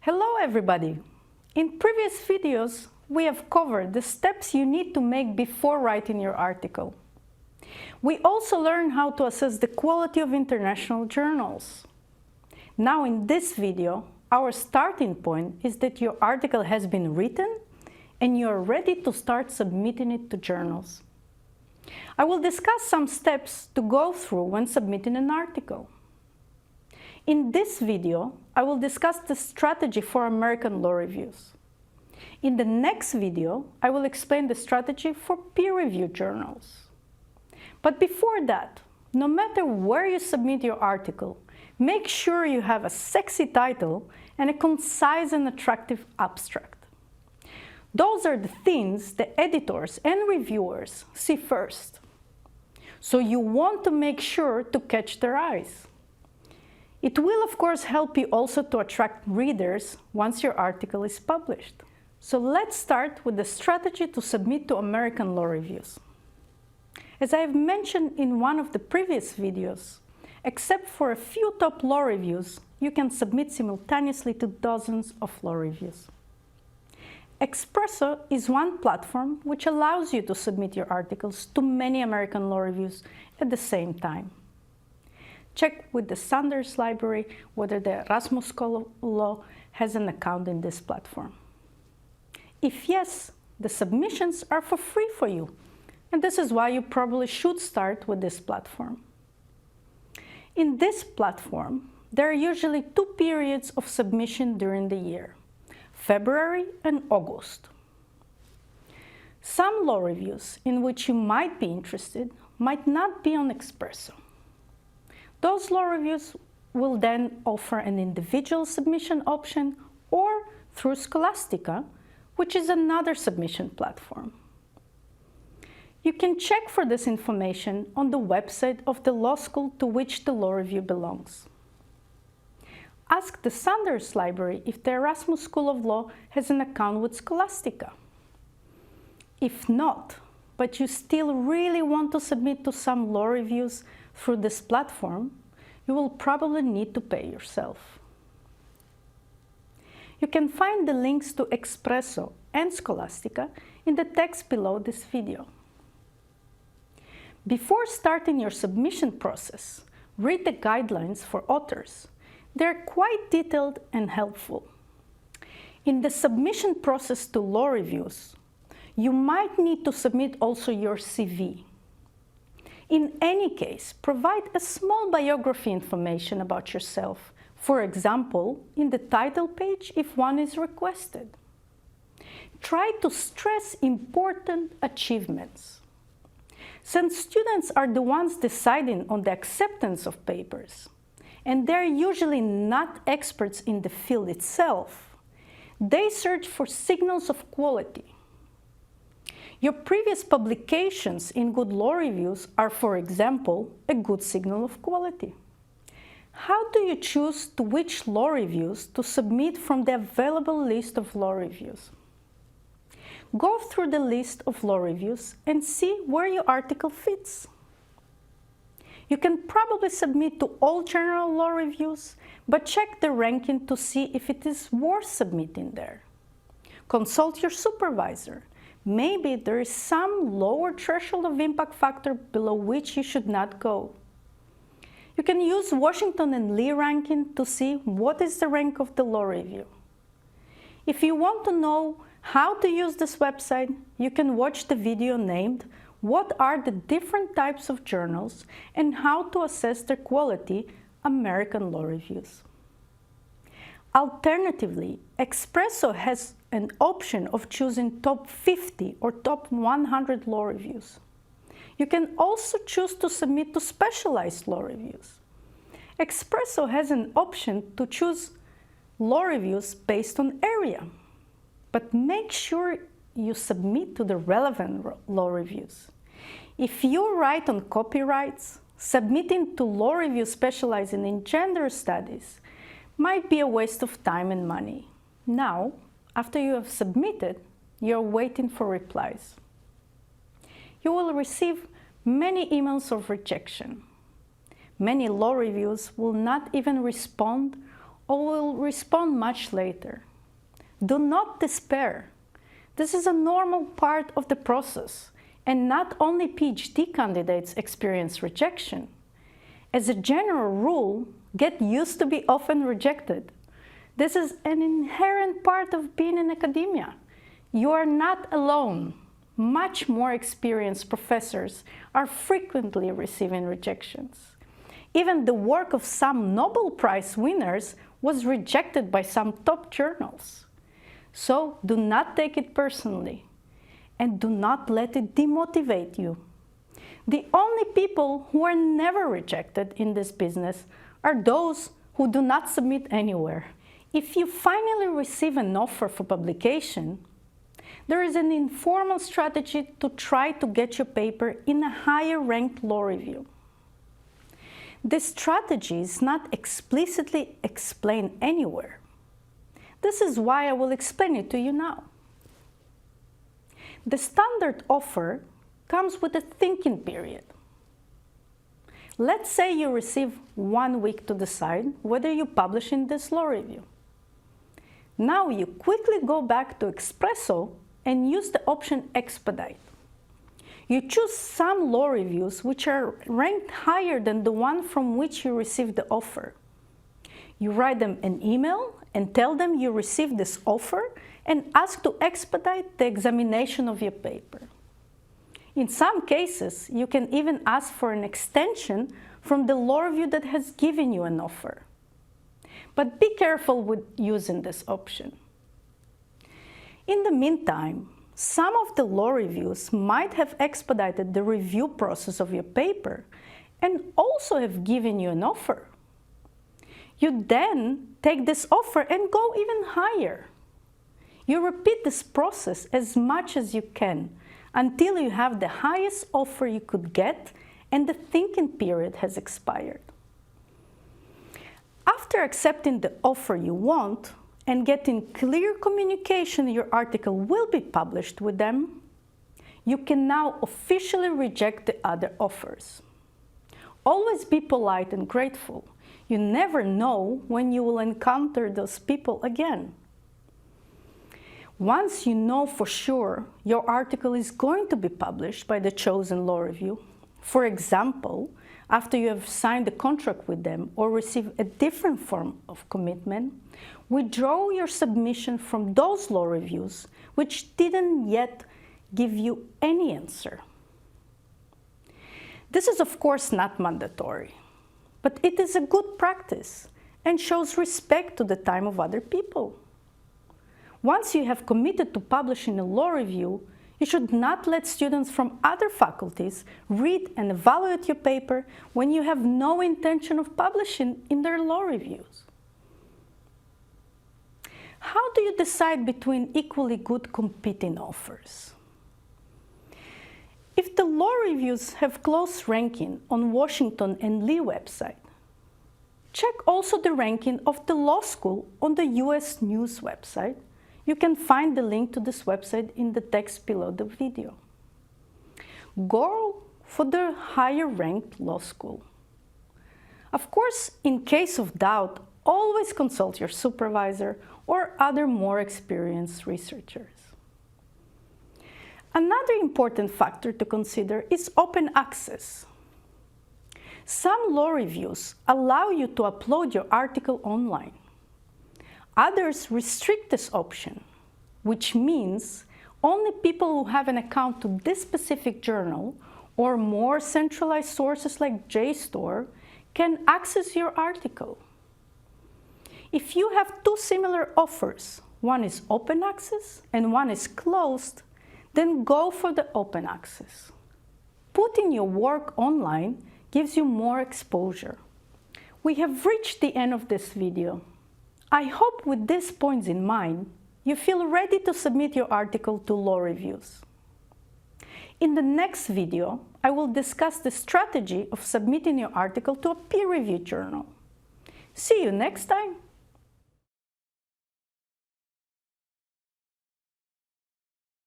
Hello everybody! In previous videos, we have covered the steps you need to make before writing your article. We also learned how to assess the quality of international journals. Now in this video, our starting point is that your article has been written and you are ready to start submitting it to journals. I will discuss some steps to go through when submitting an article. In this video, I will discuss the strategy for American law reviews. In the next video, I will explain the strategy for peer-reviewed journals. But before that, no matter where you submit your article, make sure you have a sexy title and a concise and attractive abstract. Those are the things the editors and reviewers see first. So you want to make sure to catch their eyes. It will, of course, help you also to attract readers once your article is published. So let's start with the strategy to submit to American law reviews. As I have mentioned in one of the previous videos, except for a few top law reviews, you can submit simultaneously to dozens of law reviews. Espresso is one platform which allows you to submit your articles to many American law reviews at the same time. Check with the Sanders Library whether the Erasmus School of Law has an account in this platform. If yes, the submissions are for free for you, and this is why you probably should start with this platform. In this platform, there are usually two periods of submission during the year, February and August. Some law reviews in which you might be interested might not be on Espresso. Those law reviews will then offer an individual submission option or through Scholastica, which is another submission platform. You can check for this information on the website of the law school to which the law review belongs. Ask the Sanders Library if the Erasmus School of Law has an account with Scholastica. If not, but you still really want to submit to some law reviews through this platform, you will probably need to pay yourself. You can find the links to Espresso and Scholastica in the text below this video. Before starting your submission process, read the guidelines for authors. They're quite detailed and helpful. In the submission process to law reviews, you might need to submit also your CV. In any case, provide a small biography information about yourself, for example, in the title page if one is requested. Try to stress important achievements. Since students are the ones deciding on the acceptance of papers, and they're usually not experts in the field itself, they search for signals of quality. Your previous publications in good law reviews are, for example, a good signal of quality. How do you choose to which law reviews to submit from the available list of law reviews? Go through the list of law reviews and see where your article fits. You can probably submit to all general law reviews, but check the ranking to see if it is worth submitting there. Consult your supervisor. Maybe there is some lower threshold of impact factor below which you should not go. You can use Washington and Lee ranking to see what is the rank of the law review. If you want to know how to use this website, you can watch the video named "What are the different types of journals and how to assess their quality? American law reviews." Alternatively, Espresso has an option of choosing top 50 or top 100 law reviews. You can also choose to submit to specialized law reviews. Espresso has an option to choose law reviews based on area, but make sure you submit to the relevant law reviews. If you write on copyrights, submitting to law reviews specializing in gender studies might be a waste of time and money. Now, after you have submitted, you're waiting for replies. You will receive many emails of rejection. Many law reviews will not even respond or will respond much later. Do not despair. This is a normal part of the process, and not only PhD candidates experience rejection. As a general rule, get used to be often rejected. This is an inherent part of being in academia. You are not alone. Much more experienced professors are frequently receiving rejections. Even the work of some Nobel Prize winners was rejected by some top journals. So do not take it personally, and do not let it demotivate you. The only people who are never rejected in this business are those who do not submit anywhere. If you finally receive an offer for publication, there is an informal strategy to try to get your paper in a higher ranked law review. This strategy is not explicitly explained anywhere. This is why I will explain it to you now. The standard offer comes with a thinking period. Let's say you receive 1 week to decide whether you publish in this law review. Now you quickly go back to Espresso and use the option Expedite. You choose some law reviews which are ranked higher than the one from which you received the offer. You write them an email and tell them you received this offer and ask to expedite the examination of your paper. In some cases, you can even ask for an extension from the law review that has given you an offer. But be careful with using this option. In the meantime, some of the law reviews might have expedited the review process of your paper and also have given you an offer. You then take this offer and go even higher. You repeat this process as much as you can until you have the highest offer you could get and the thinking period has expired. After accepting the offer you want and getting clear communication your article will be published with them, you can now officially reject the other offers. Always be polite and grateful. You never know when you will encounter those people again. Once you know for sure your article is going to be published by the chosen law review, for example, after you have signed a contract with them or receive a different form of commitment, withdraw your submission from those law reviews which didn't yet give you any answer. This is of course not mandatory, but it is a good practice and shows respect to the time of other people. Once you have committed to publishing a law review, you should not let students from other faculties read and evaluate your paper when you have no intention of publishing in their law reviews. How do you decide between equally good competing offers? If the law reviews have close ranking on Washington and Lee website, check also the ranking of the law school on the US News website. You can find the link to this website in the text below the video. Go for the higher ranked law school. Of course, in case of doubt, always consult your supervisor or other more experienced researchers. Another important factor to consider is open access. Some law reviews allow you to upload your article online. Others restrict this option, which means only people who have an account to this specific journal or more centralized sources like JSTOR can access your article. If you have two similar offers, one is open access and one is closed, then go for the open access. Putting your work online gives you more exposure. We have reached the end of this video. I hope with these points in mind, you feel ready to submit your article to law reviews. In the next video, I will discuss the strategy of submitting your article to a peer-reviewed journal. See you next time!